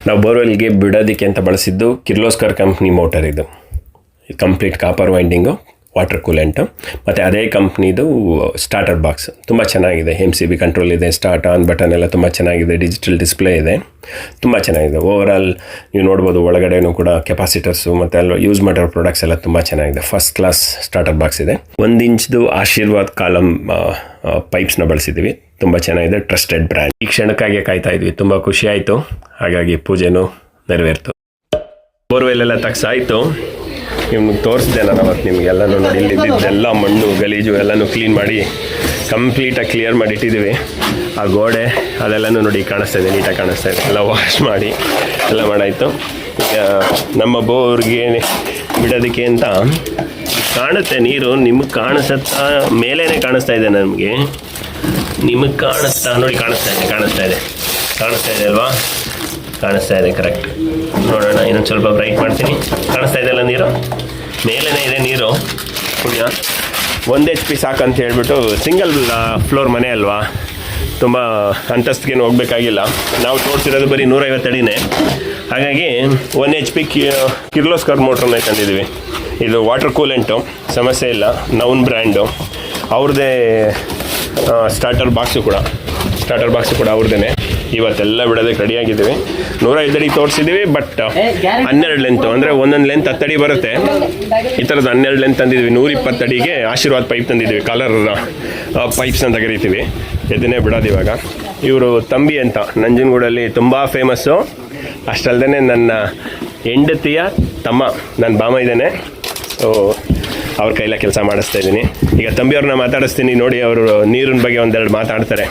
ನಾವು ಬೋರ್ವೆಲ್ಗೆ ಬಿಡೋದಕ್ಕೆ ಅಂತ ಬಳಸಿದ್ದು Kirloskar company motor. ಇದು complete copper winding, water coolant, ಮತ್ತು ಅದೇ ಕಂಪ್ನಿದು ಸ್ಟಾರ್ಟರ್ ಬಾಕ್ಸ್ ತುಂಬ ಚೆನ್ನಾಗಿದೆ. MCB ಕಂಟ್ರೋಲ್ ಇದೆ, ಸ್ಟಾರ್ಟ್ ಆನ್ ಬಟನ್ ಎಲ್ಲ ತುಂಬ ಚೆನ್ನಾಗಿದೆ, ಡಿಜಿಟಲ್ ಡಿಸ್ಪ್ಲೇ ಇದೆ, ತುಂಬ ಚೆನ್ನಾಗಿದೆ. ಓವರಾಲ್ ನೀವು ನೋಡ್ಬೋದು ಒಳಗಡೆನೂ ಕೂಡ ಕೆಪಾಸಿಟರ್ಸು ಮತ್ತು ಅಲ್ಲಿ ಯೂಸ್ ಮಾಡಿರೋ ಪ್ರಾಡಕ್ಟ್ಸ್ ಎಲ್ಲ ತುಂಬ ಚೆನ್ನಾಗಿದೆ. ಫಸ್ಟ್ ಕ್ಲಾಸ್ ಸ್ಟಾರ್ಟರ್ ಬಾಕ್ಸ್ ಇದೆ. 1 ಇಂಚ್ದು ಆಶೀರ್ವಾದ್ ಕಾಲಮ್ ಪೈಪ್ಸ್ನ ಬಳಸಿದ್ದೀವಿ, ತುಂಬ ಚೆನ್ನಾಗಿದೆ, ಟ್ರಸ್ಟೆಡ್ ಬ್ರ್ಯಾಂಡ್. ಈ ಕ್ಷಣಕ್ಕಾಗಿ ಕಾಯ್ತಾ ಇದ್ವಿ, ತುಂಬ ಖುಷಿ ಆಯಿತು. ಹಾಗಾಗಿ ಪೂಜೆನೂ ನೆರವೇರ್ತು. ಬೋರ್ವೆಲ್ ಎಲ್ಲ ತಗ್ಸಾಯಿತು. ನಿಮ್ಗೆ ತೋರಿಸಿದೆ ನಾನು ಅವತ್ತು ನಿಮಗೆಲ್ಲನೂ ನೋಡಿ. ಇಲ್ಲಿದ್ದೆಲ್ಲ ಮಣ್ಣು ಗಲೀಜು ಎಲ್ಲನೂ ಕ್ಲೀನ್ ಮಾಡಿ ಕಂಪ್ಲೀಟಾಗಿ ಕ್ಲಿಯರ್ ಮಾಡಿ ಇಟ್ಟಿದ್ದೀವಿ. ಆ ಗೋಡೆ ಅದೆಲ್ಲನೂ ನೋಡಿ ಕಾಣಿಸ್ತಾ ಇದೆ, ನೀಟಾಗಿ ಕಾಣಿಸ್ತಾ ಇದೆ. ಎಲ್ಲ ವಾಶ್ ಮಾಡಿ ಎಲ್ಲ ಮಾಡಾಯಿತು. ಈಗ ನಮ್ಮ ಬೋರ್ಗೆ ಬಿಡೋದಕ್ಕೆ ಅಂತ ಕಾಣುತ್ತೆ ನೀರು. ನಿಮಗೆ ಕಾಣಿಸುತ್ತಾ? ಮೇಲೇ ಕಾಣಿಸ್ತಾ ಇದೆ ನಮಗೆ. ನಿಮಗೆ ಕಾಣಿಸ್ತಾ? ನೋಡಿ ಕಾಣಿಸ್ತಾ ಇದೆ ಅಲ್ವಾ? ಕಾಣಿಸ್ತಾ ಇದೆ, ಕರೆಕ್ಟ್. ನೋಡೋಣ, ಇನ್ನೊಂದು ಸ್ವಲ್ಪ ಬ್ರೈಟ್ ಮಾಡ್ತೀನಿ. ಕಾಣಿಸ್ತಾ ಇದೆಯಲ್ಲ ನೀರು? ಮೇಲೇ ಇದೆ ನೀರು. ಪುಣ್ಯ 1 HP ಸಾಕಂತ ಹೇಳ್ಬಿಟ್ಟು, ಸಿಂಗಲ್ ಫ್ಲೋರ್ ಮನೆ ಅಲ್ವಾ, ತುಂಬ ಅಂತಸ್ತಿಗೇನು ಹೋಗಬೇಕಾಗಿಲ್ಲ. ನಾವು ತೋರಿಸಿರೋದು ಬರೀ 150 ಅಡಿನೇ. ಹಾಗಾಗಿ 1 HP ಕಿರ್ಲೋಸ್ಕರ್ ಮೋಟ್ರನ್ನೇ ತಂದಿದ್ದೀವಿ. ಇದು ವಾಟರ್ ಕೂಲೆಂಟು, ಸಮಸ್ಯೆ ಇಲ್ಲ. ನೌನ್ ಬ್ರ್ಯಾಂಡು, ಅವ್ರದ್ದೇ ಸ್ಟಾರ್ಟರ್ ಬಾಕ್ಸು ಕೂಡ ಅವ್ರದ್ದೇ. ಇವತ್ತೆಲ್ಲ ಬಿಡೋದಕ್ಕೆ ರೆಡಿಯಾಗಿದ್ದೀವಿ. 105 ಅಡಿ ತೋರಿಸಿದ್ದೀವಿ, ಬಟ್ 12 ಲೆಂತು, ಅಂದರೆ ಒಂದೊಂದು ಲೆಂತ್ 10 ಅಡಿ ಬರುತ್ತೆ. ಈ ಥರದ್ದು 12 ಲೆಂತ್ ತಂದಿದ್ವಿ. 120 ಅಡಿಗೆ ಆಶೀರ್ವಾದ್ ಪೈಪ್ ತಂದಿದ್ದೀವಿ, ಕಲರ್ ಪೈಪ್ಸ್ ಅಂತ ಕರಿತೀವಿ. ಇದನ್ನೇ ಬಿಡೋದು ಇವಾಗ. ಇವರು ತಂಬಿ ಅಂತ ನಂಜನಗೂಡಲ್ಲಿ ತುಂಬ ಫೇಮಸ್ಸು. ಅಷ್ಟಲ್ಲದೆ ನನ್ನ ಹೆಂಡತಿಯ ತಮ್ಮ, ನನ್ನ ಬಾಮ ಇದ್ದಾನೆ. ಸೊ ಅವ್ರ ಕೈಲ ಕೆಲಸ ಮಾಡಿಸ್ತಾ ಇದ್ದೀನಿ. ಈಗ ತಂಬಿಯವ್ರನ್ನ ಮಾತಾಡಿಸ್ತೀನಿ ನೋಡಿ, ಅವರು ನೀರಿನ ಬಗ್ಗೆ ಒಂದೆರಡು ಮಾತಾಡ್ತಾರೆ.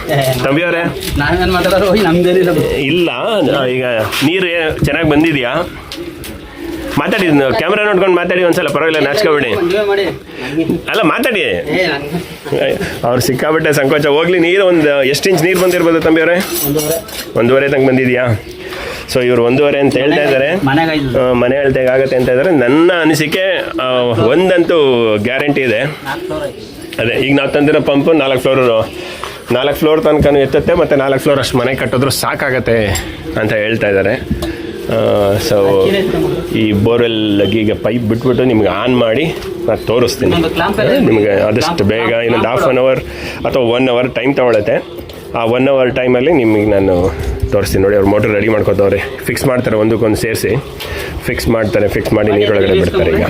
ತಂಬಿಯವರೇ, ಇಲ್ಲ ಈಗ ನೀರು ಚೆನ್ನಾಗಿ ಬಂದಿದೆಯಾ? ಮಾತಾಡಿ, ಕ್ಯಾಮ್ರಾ ನೋಡ್ಕೊಂಡು ಮಾತಾಡಿ ಒಂದ್ಸಲ, ಪರವಾಗಿಲ್ಲ, ನಾಚ್ಕೋಬೇಡಿ. ಅಲ್ಲ ಮಾತಾಡಿ. ಅವ್ರು ಸಿಕ್ಕಾಬಿಟ್ಟೆ ಸಂಕೋಚ. ಹೋಗ್ಲಿ, ನೀರು ಒಂದು ಎಷ್ಟು ಇಂಚ್ ನೀರು ಬಂದಿರ್ಬೋದು ತಂಬಿಯವರೇ? 1.5 ತನಕ ಬಂದಿದೆಯಾ? ಸೊ ಇವರು 1.5 ಅಂತ ಹೇಳ್ತಾ ಇದ್ದಾರೆ, ಮನೆ ಅಳತೆಗೆ ಆಗುತ್ತೆ ಅಂತ ಇದ್ದಾರೆ. ನನ್ನ ಅನಿಸಿಕೆ ಒಂದಂತೂ ಗ್ಯಾರಂಟಿ ಇದೆ. ಅದೇ ಈಗ ನಾವು ತಂದಿರೋ ಪಂಪು 4 ಫ್ಲೋರ್ ತನಕ ಎತ್ತುತ್ತೆ, ಮತ್ತು 4 ಫ್ಲೋರ್ ಅಷ್ಟು ಮನೆ ಕಟ್ಟಿದ್ರು ಸಾಕಾಗತ್ತೆ ಅಂತ ಹೇಳ್ತಾ ಇದ್ದಾರೆ. ಸೊ ಈ ಬೋರ್ವೆಲ್ಗೆ ಈಗ ಪೈಪ್ ಬಿಟ್ಬಿಟ್ಟು ನಿಮ್ಗೆ ಆನ್ ಮಾಡಿ ನಾನು ತೋರಿಸ್ತೀನಿ ನಿಮಗೆ. ಆದಷ್ಟು ಬೇಗ ಇನ್ನೊಂದು 1/2 hour ಅಥವಾ 1 hour ಟೈಮ್ ತೊಗೊಳುತ್ತೆ. ಆ 1 hour ಟೈಮಲ್ಲಿ ನಿಮಗೆ ನಾನು ತೋರಿಸ್ತೀನಿ ನೋಡಿ. ಅವ್ರು ಮೋಟ್ರ್ ರೆಡಿ ಮಾಡ್ಕೊತವ್ರೆ, ಫಿಕ್ಸ್ ಮಾಡ್ತಾರೆ, ಒಂದಕ್ಕೊಂದು ಸೇರಿಸಿ ಫಿಕ್ಸ್ ಮಾಡಿ ನೀರೊಳಗಡೆ ಬಿಡ್ತಾರೆ. ಈಗ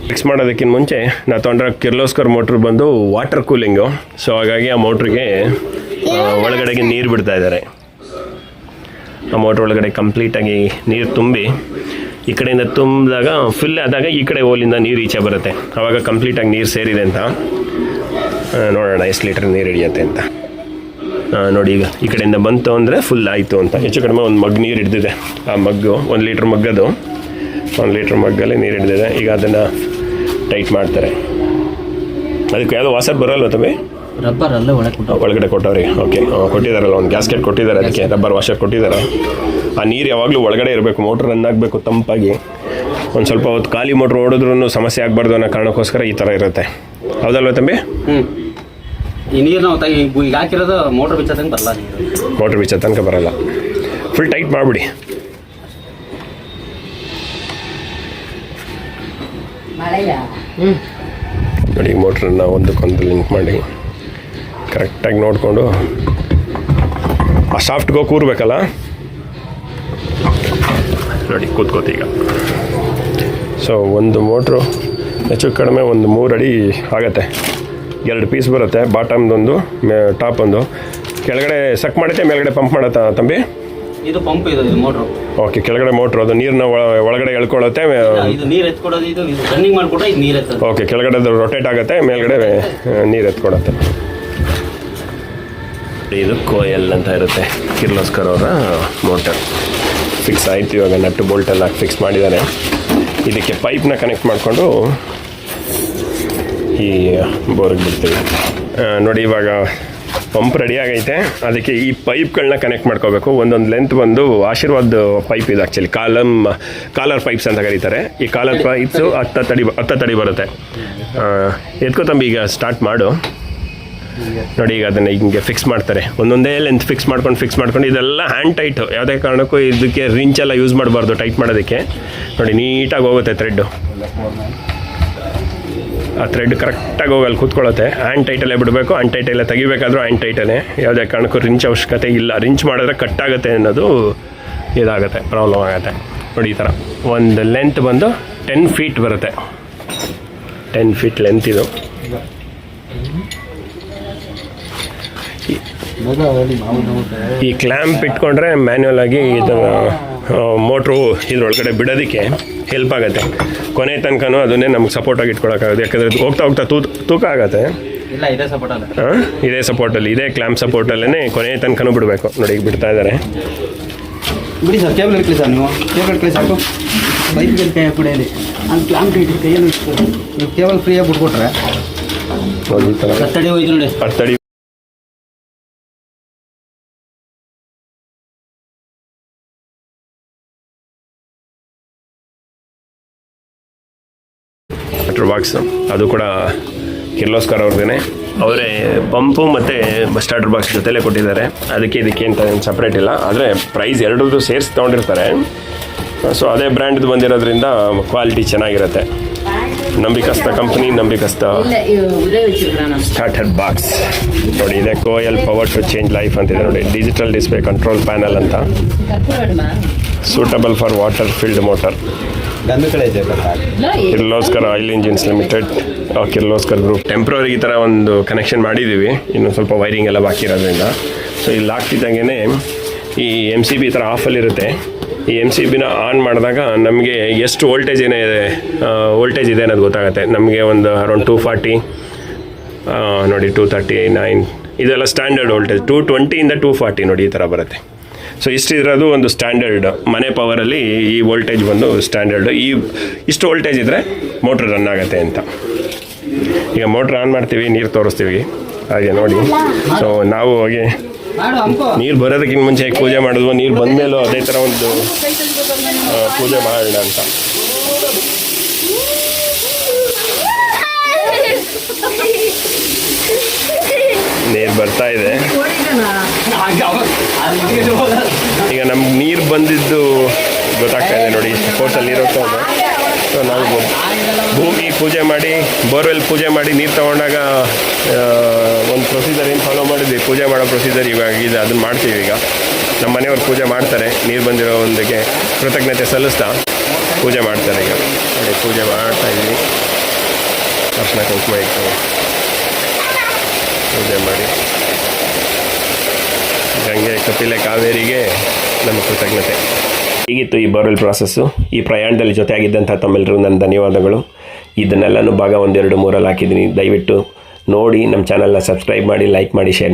ಫಿಕ್ಸ್ ಮಾಡೋದಕ್ಕಿಂತ ಮುಂಚೆ ನಾವು ತೊಗೊಂಡ್ರೆ ಕಿರ್ಲೋಸ್ಕರ್ ಮೋಟ್ರ್ ಬಂದು ವಾಟರ್ ಕೂಲಿಂಗು. ಸೊ ಹಾಗಾಗಿ ಆ ಮೋಟ್ರಿಗೆ ಒಳಗಡೆಗೆ ನೀರು ಬಿಡ್ತಾ ಇದ್ದಾರೆ. ಆ ಮೋಟ್ರ್ ಒಳಗಡೆ ಕಂಪ್ಲೀಟಾಗಿ ನೀರು ತುಂಬಿ, ಈ ಕಡೆಯಿಂದ ತುಂಬಿದಾಗ ಫುಲ್ ಆದಾಗ ಈ ಕಡೆ ಹೋಲಿಂದ ನೀರು ಈಚೆ ಬರುತ್ತೆ. ಆವಾಗ ಕಂಪ್ಲೀಟಾಗಿ ನೀರು ಸೇರಿದೆ ಅಂತ. ನೋಡೋಣ ಎಷ್ಟು ಲೀಟ್ರ್ ನೀರು ಹಿಡಿಯುತ್ತೆ ಅಂತ. ನೋಡಿ, ಈಗ ಈ ಕಡೆಯಿಂದ ಬಂತು ಅಂದರೆ ಫುಲ್ ಆಯಿತು ಅಂತ. ಹೆಚ್ಚು ಕಡಿಮೆ ಒಂದು ಮಗ್ ನೀರು ಹಿಡಿದಿದೆ. ಆ ಮಗ್ಗು 1 ಲೀಟ್ರ್ ಮಗ್ಗದು, 1 ಲೀಟ್ರ್ ಮಗ್ಗಲ್ಲಿ ನೀರು ಹಿಡಿದಿದೆ. ಈಗ ಅದನ್ನು ಟೈಟ್ ಮಾಡ್ತಾರೆ. ಅದಕ್ಕೆ ಯಾವುದೋ ವಾಸರ್ ಬರೋಲ್ವ ತಮ್ಮಿ? ರಬ್ಬರ್ ಅಲ್ಲೇ ಒಳಗಡೆ ಕೊಟ್ಟವ್ರಿಗೆ. ಓಕೆ, ಕೊಟ್ಟಿದ್ದಾರಲ್ಲ, ಒಂದು ಗ್ಯಾಸ್ಕೆಟ್ ಕೊಟ್ಟಿದ್ದಾರೆ, ಅದಕ್ಕೆ ರಬ್ಬರ್ ವಾಷರ್ ಕೊಟ್ಟಿದ್ದಾರೆ. ಆ ನೀರು ಯಾವಾಗಲೂ ಒಳಗಡೆ ಇರಬೇಕು, ಮೋಟ್ರ್ ರನ್ ಆಗಬೇಕು ತಂಪಾಗಿ. ಒಂದು ಸ್ವಲ್ಪ ಹೊತ್ತು ಖಾಲಿ ಮೋಟ್ರ್ ಓಡಿದ್ರೂ ಸಮಸ್ಯೆ ಆಗಬಾರ್ದು ಅನ್ನೋ ಕಾರಣಕ್ಕೋಸ್ಕರ ಈ ಥರ ಇರುತ್ತೆ. ಹೌದಲ್ವ ತಂಬಿ? ಈ ನೀರು ನಾವು ಈಗ ಹಾಕಿರೋದು ಮೋಟ್ರ್ ಬಿಚ್ಚೋ ತನಕ ಬರಲ್ಲ. ಮೋಟ್ರ್ ಬಿಚ್ಚೋ ತನಕ ಬರಲ್ಲ. ಫುಲ್ ಟೈಟ್ ಮಾಡಿಬಿಡಿ. ನೋಡಿ, ಮೋಟ್ರನ್ನ ಒಂದಕ್ಕೊಂದು ಲಿಂಕ್ ಮಾಡಿ ಕರೆಕ್ಟಾಗಿ ನೋಡಿಕೊಂಡು ಆ ಶಾಫ್ಟ್ಗೆ ಕೂರ್ಬೇಕಲ್ಲ. ನೋಡಿ ಕೂತ್ಕೋತೀಗ. ಸೊ ಒಂದು ಮೋಟ್ರು ಹೆಚ್ಚು ಕಡಿಮೆ ಒಂದು 3 ಅಡಿ ಆಗುತ್ತೆ. 2 ಪೀಸ್ ಬರುತ್ತೆ, ಬಾಟಮ್ದೊಂದು ಟಾಪ್ ಒಂದು. ಕೆಳಗಡೆ ಸಕ್ ಮಾಡುತ್ತೆ, ಮೇಲ್ಗಡೆ ಪಂಪ್ ಮಾಡುತ್ತಾ ತಂಬಿ? ಇದು ಪಂಪ್, ಇದು ಮೋಟ್ರು. ಓಕೆ, ಕೆಳಗಡೆ ಮೋಟ್ರು, ಅದು ನೀರನ್ನ ಒಳಗಡೆ ಎಳ್ಕೊಳ್ಳುತ್ತೆ. ಇದು ನೀರು ಎತ್ಕೊಡೋದು, ಇದು ರನ್ನಿಂಗ್ ಮಾಡಿಕೊಟ್ರೆ ಇದು ನೀರು ಎತ್ತುತ್ತೆ. ಓಕೆ, ಕೆಳಗಡೆ ರೊಟೇಟ್ ಆಗುತ್ತೆ, ಮೇಲ್ಗಡೆ ನೀರು ಎತ್ಕೊಡುತ್ತೆ. ಇದು ಕೋಯಲ್ ಅಂತ ಇರುತ್ತೆ, ಕಿರ್ಲೋಸ್ಕರ್ ಅವರ ಮೋಟರ್. ಫಿಕ್ಸ್ ಆಯಿತು. ಇವಾಗ ನಟ್ಟು ಬೋಲ್ಟೆಲ್ಲ ಫಿಕ್ಸ್ ಮಾಡಿದ್ದಾರೆ. ಇದಕ್ಕೆ ಪೈಪ್ನ ಕನೆಕ್ಟ್ ಮಾಡಿಕೊಂಡು ಈ ಬೋರ್ಗೆ ಬಿಡ್ತೀವಿ. ನೋಡಿ, ಇವಾಗ ಪಂಪ್ ರೆಡಿ ಆಗೈತೆ. ಅದಕ್ಕೆ ಈ ಪೈಪ್ಗಳನ್ನ ಕನೆಕ್ಟ್ ಮಾಡ್ಕೋಬೇಕು. ಒಂದೊಂದು ಲೆಂತ್ ಬಂದು ಆಶೀರ್ವಾದ್ ಪೈಪ್ ಇದು ಆ್ಯಕ್ಚುಲಿ ಕಾಲರ್ ಪೈಪ್ಸ್ ಅಂತ ಕರೀತಾರೆ. ಈ ಕಾಲರ್ ಪೈಪ್ಸು 10 ಅಡಿ ಬರುತ್ತೆ. ಎತ್ಕೋ ತಂಬಿ, ಈಗ ಸ್ಟಾರ್ಟ್ ಮಾಡು. ನೋಡಿ ಈಗ ಅದನ್ನು ಹಿಂಗೆ ಫಿಕ್ಸ್ ಮಾಡ್ತಾರೆ, ಒಂದೊಂದೇ ಲೆಂತ್ ಫಿಕ್ಸ್ ಮಾಡ್ಕೊಂಡು ಇದೆಲ್ಲ ಹ್ಯಾಂಡ್ ಟೈಟು, ಯಾವುದೇ ಕಾರಣಕ್ಕೂ ಇದಕ್ಕೆ ರಿಂಚೆಲ್ಲ ಯೂಸ್ ಮಾಡಬಾರ್ದು ಟೈಟ್ ಮಾಡೋದಕ್ಕೆ. ನೋಡಿ ನೀಟಾಗಿ ಹೋಗುತ್ತೆ ಥ್ರೆಡ್ಡು, ಆ ಥ್ರೆಡ್ ಕರೆಕ್ಟಾಗಿ ಹೋಗಿ ಅಲ್ಲಿ ಕೂತ್ಕೊಳ್ಳುತ್ತೆ. ಹ್ಯಾಂಡ್ ಟೈಟಲ್ಲೇ ಬಿಡಬೇಕು, ಹ್ಯಾಂಡ್ ಟೈಟಲ್ಲೇ ತೆಗಿಬೇಕಾದ್ರೂ ಹ್ಯಾಂಡ್ ಟೈಟಲ್ಲೇ, ಯಾವುದೇ ಕಾರಣಕ್ಕೂ ರಿಂಚ್ ಅವಶ್ಯಕತೆ ಇಲ್ಲ. ರಿಂಚ್ ಮಾಡಿದ್ರೆ ಕಟ್ಟಾಗುತ್ತೆ ಅನ್ನೋದು ಇದಾಗುತ್ತೆ, ಪ್ರಾಬ್ಲಮ್ ಆಗುತ್ತೆ. ನೋಡಿ ಈ ಥರ ಒಂದು ಲೆಂತ್ ಬಂದು 10 ಫೀಟ್ ಬರುತ್ತೆ, 10 ಫೀಟ್ ಲೆಂತ್ ಇದು. ಈ ಕ್ಲ್ಯಾಂಪ್ ಇಟ್ಕೊಂಡ್ರೆ ಮ್ಯಾನ್ಯುವಲ್ ಆಗಿ ಇದನ್ನು ಮೋಟ್ರು ಇದ್ರೊಳಗಡೆ ಬಿಡೋದಕ್ಕೆ ಹೆಲ್ಪ್ ಆಗುತ್ತೆ. ಕೊನೆ ತನಕನೂ ಅದನ್ನೇ ನಮ್ಗೆ ಸಪೋರ್ಟಾಗಿ ಇಟ್ಕೊಳಕ್ಕಾಗುತ್ತೆ, ಯಾಕಂದರೆ ಹೋಗ್ತಾ ತೂಕ ಆಗುತ್ತೆ. ಇಲ್ಲ ಇದೇ ಸಪೋರ್ಟ್ ಅಲ್ಲ, ಇದೇ ಸಪೋರ್ಟಲ್ಲಿ, ಇದೇ ಕ್ಲ್ಯಾಂಪ್ ಸಪೋರ್ಟಲ್ಲೇ ಕೊನೆ ತನಕನೂ ಬಿಡಬೇಕು. ನೋಡಿ ಈಗ ಬಿಡ್ತಾ ಇದ್ದಾರೆ. ಬಿಡಿ ಸರ್, ಕೇಬಲ್ ಇಟ್ಕೊಳ್ಳಿ ಸರ್, ನೀವು ಕೇಬಲ್ ಇಟ್ಕೊಳ್ಳಿ ಸಾಕು. ಬೈಕ್ಗೆ ಕೈ ಹಾಕ್ಬಿಡಿ, ಅಲ್ಲಿ ಕ್ಲಾಂಪ್ ಇಟ್ಟು ಕೈಯಲ್ಲಿ ಇಟ್ಕೊಳ್ಳಿ. ನೀವು ಕೇಬಲ್ ಫ್ರೀಯಾಗಿ ಬಿಟ್ಕೊಟ್ರೆ ನೋಡಿ ಈ ಥರ ಕತ್ತಡಿ ಹೋಯ್ತು ನೋಡಿ. ಹತ್ತಡಿ ವಾಟರ್ ಬಾಕ್ಸ್, ಅದು ಕೂಡ ಕಿರ್ಲೋಸ್ಕರ್ ಅವ್ರದ್ದೇ. ಅವರೇ ಪಂಪು ಮತ್ತು ಸ್ಟಾರ್ಟರ್ ಬಾಕ್ಸ್ ಜೊತೆಲೇ ಕೊಟ್ಟಿದ್ದಾರೆ. ಇದಕ್ಕೆ ಅಂತ ಏನು ಸಪ್ರೇಟ್ ಇಲ್ಲ, ಆದರೆ ಪ್ರೈಸ್ ಎರಡೂ ಸೇರಿಸಿ ತೊಗೊಂಡಿರ್ತಾರೆ. ಸೊ ಅದೇ ಬ್ರ್ಯಾಂಡ್ದು ಬಂದಿರೋದ್ರಿಂದ ಕ್ವಾಲಿಟಿ ಚೆನ್ನಾಗಿರುತ್ತೆ. ನಂಬಿಕಸ್ತ ಕಂಪ್ನಿ, ನಂಬಿಕಸ್ತ ಸ್ಟಾರ್ಟರ್ ಬಾಕ್ಸ್. ನೋಡಿ ಇದೆ Koel power to change life ಅಂತಿದೆ ನೋಡಿ, ಡಿಜಿಟಲ್ ಡಿಸ್ಪ್ಲೇ ಕಂಟ್ರೋಲ್ ಪ್ಯಾನಲ್ ಅಂತ, suitable for water field motor. Kirloskar oil engines limited, Kirloskar group. Temporary ಈ ಥರ ಒಂದು ಕನೆಕ್ಷನ್ ಮಾಡಿದ್ದೀವಿ, ಇನ್ನು ಸ್ವಲ್ಪ ವೈರಿಂಗ್ ಎಲ್ಲ ಬಾಕಿ ಇರೋದ್ರಿಂದ. ಸೊ ಇಲ್ಲಿ ಆಗ್ತಿದ್ದಂಗೆ ಈ MCB ಈ ಥರ ಆಫಲ್ಲಿರುತ್ತೆ. ಈ MCBನ ಆನ್ ಮಾಡಿದಾಗ ನಮಗೆ ಎಷ್ಟು ವೋಲ್ಟೇಜ್ ವೋಲ್ಟೇಜ್ ಇದೆ ಅನ್ನೋದು ಗೊತ್ತಾಗುತ್ತೆ. ನಮಗೆ ಒಂದು ಅರೌಂಡ್ 240, ನೋಡಿ 239, ಇದೆಲ್ಲ ಸ್ಟ್ಯಾಂಡರ್ಡ್ ವೋಲ್ಟೇಜ್. 220 240 ನೋಡಿ ಈ ಥರ ಬರುತ್ತೆ. ಸೊ ಇಷ್ಟಿರೋದು ಒಂದು ಸ್ಟ್ಯಾಂಡರ್ಡ್, ಮನೆ ಪವರಲ್ಲಿ ಈ ವೋಲ್ಟೇಜ್ ಬಂದು ಸ್ಟ್ಯಾಂಡರ್ಡು. ಇಷ್ಟು ವೋಲ್ಟೇಜ್ ಇದ್ದರೆ ಮೋಟ್ರ್ ರನ್ ಆಗುತ್ತೆ ಅಂತ. ಈಗ ಮೋಟ್ರ್ ಆನ್ ಮಾಡ್ತೀವಿ, ನೀರು ತೋರಿಸ್ತೀವಿ ಹಾಗೆ ನೋಡಿ. ಸೊ ನಾವು ಹೋಗಿ ನೀರು ಬರೋದಕ್ಕಿಂತ ಮುಂಚೆ ಹೇಗೆ ಪೂಜೆ ಮಾಡಿದ್ವು, ನೀರು ಬಂದಮೇಲೂ ಅದೇ ಥರ ಒಂದು ಪೂಜೆ ಮಾಡೋಣ ಅಂತ. ನೀರು ಬರ್ತಾ ಇದೆ. ಈಗ ನಮ್ಗೆ ನೀರು ಬಂದಿದ್ದು ಗೊತ್ತಾಗ್ತಾ ಇದೆ ನೋಡಿ, ಫೋರ್ಸಲ್ಲಿ ನೀರು ಹೋಗ್ತಾ ಇದೆ. ಸೊ ನಾವು ಭೂಮಿ ಪೂಜೆ ಮಾಡಿ, ಬೋರ್ವೆಲ್ ಪೂಜೆ ಮಾಡಿ ನೀರು ತೊಗೊಂಡಾಗ ಒಂದು ಪ್ರೊಸೀಜರ್ ಏನು ಫಾಲೋ ಮಾಡಿದ್ವಿ, ಪೂಜೆ ಮಾಡೋ ಪ್ರೊಸೀಜರ್ ಇವಾಗ ಇದೆ, ಅದನ್ನು ಮಾಡ್ತೀವಿ. ಈಗ ನಮ್ಮ ಮನೆಯವ್ರು ಪೂಜೆ ಮಾಡ್ತಾರೆ, ನೀರು ಬಂದಿರೋ ಒಂದಕ್ಕೆ ಕೃತಜ್ಞತೆ ಸಲ್ಲಿಸ್ತಾ ಪೂಜೆ ಮಾಡ್ತಾರೆ. ಈಗ ನೋಡಿ ಪೂಜೆ ಮಾಡ್ತಾ ಇದ್ವಿ, ಅರ್ಶಿನ ಕುಂಕುಮ ಇಟ್ಟು ಪೂಜೆ ಮಾಡಿ, ಗಂಗೆ ಕಪಿಲೆ ಕಾವೇರಿಗೆ ನಮ್ಮ ಕೃತಜ್ಞತೆ. ಹೀಗಿತ್ತು ಈ ಬೋರ್ವೆಲ್ ಪ್ರಾಸೆಸ್ಸು. ಈ ಪ್ರಯಾಣದಲ್ಲಿ ಜೊತೆಯಾಗಿದ್ದಂಥ ತಮ್ಮೆಲ್ಲರಿಗೂ ನನ್ನ ಧನ್ಯವಾದಗಳು. ಇದನ್ನೆಲ್ಲನೂ ಭಾಗ 1, 2, 3 ಹಾಕಿದ್ದೀನಿ. ದಯವಿಟ್ಟು ನೋಡಿ, ನಮ್ಮ ಚಾನಲ್ನ ಸಬ್ಸ್ಕ್ರೈಬ್ ಮಾಡಿ, ಲೈಕ್ ಮಾಡಿ, ಶೇರ್ ಮಾಡಿ.